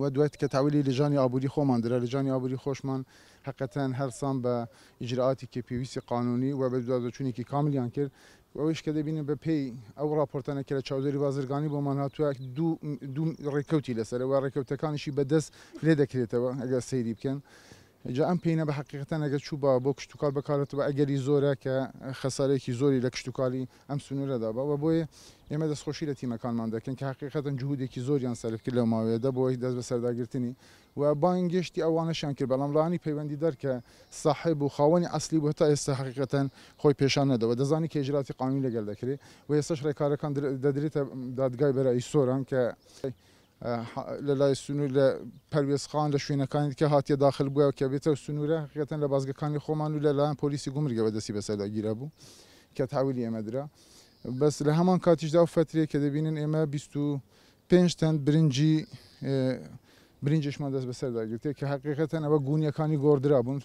و دوایت کە تاویلی لجانی ئابووری خۆمان درا لجانی ئابووری خۆشمان حقەتەن هەرسان بە ئیجرعاتێکی پێویستی قانونی و بە دوادەچوونێکی کاملیان کرد ئەوەش کە دەبینن بە پێی ئەو راپۆرتانەکە لە چاودێری بازرگانی بۆمان هاتووە دوو ڕێکەوتی لەسەرەوە ڕێکەوتەکانیشی بەدەست لێ دەکرێتەوە ئەگەر سەیری بکەن جا ئەم پێینە بە حقیقەتەن ئەگەر چوو بۆ کشتتوکال بەکارێتەوە ئەگەری زۆرە کە خەسارەیەکی زۆری لە کشتتوکالی ئەم سنوورەدا بەوە بۆیە ئێمە دەستخۆشی لە تیمەکانمان دەکەن کە حقیقەتەن جهودێکی زۆریان سەرف کرد لە ماوەیەدا بۆی دەست بە سەرداگرتنی و بانگشتی ئەوانەشیان کرد بەڵام ڕانی پەیوەندی دەرکە ساحب و خاوەنی ئەسلی بۆ تا ئێستا حقیقەتەن خۆی پێشان نەدەوە دەزانی کە ئیجراتی قانونی لەگەڵ دەکرێت و ئێستاش ڕێکارەکان دەدرێتە دادگای بەرایی سۆران کە لە لای سنوور لە پەروێزخان لە شوێنەکانی کە هاتیە داخل بووە کە بێتە سنوورە حقیقەتەن لە بازگەکانی خۆمان و لەلایەن پۆلیسی گومرگە بەدەستی بەسەرداگیرە بوو کە تاویلی ئێمە درا بەس لە هەمان کاتیشدا و فترێک کە دەبینن ئێمە 25 تەن برنجشمان دەست بەسەرداگرێت کە حقیقەتەن ئەوە گونیەکانی گۆڕدرا بوون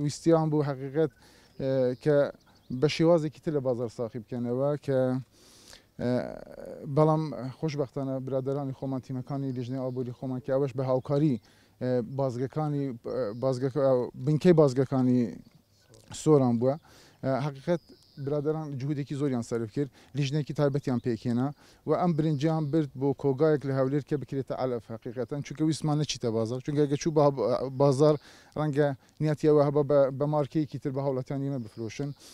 ویستیان بوو حقیقەت کە بە شێوازێکی تر لە بازار ساقی بکەنەوە کە بەڵام خۆشبەختانە برادرانی خۆمان تیمەکانی لیژنەی ئابووری خۆمان کە ئەوەش بە هاوکاری بازگەکانی بنکەی بازگەکانی سۆران بووە حقیقەت برادران جهودێکی زۆریان سەرف کرد لیژنێکی تایبەتیان پێکێنا و ئەم برنجیان برد بۆ کۆگایەک لە هەولێر کە بکرێتە ئەلەف حقیقەتەن چونکە ویسمان نەچیتە بازار چونکە ئەگە چوو بازار ڕەنگە نیەتیەوە هەبە بە مارکەیەکی تر بە هەوڵەتیان ئێمە بفرۆشن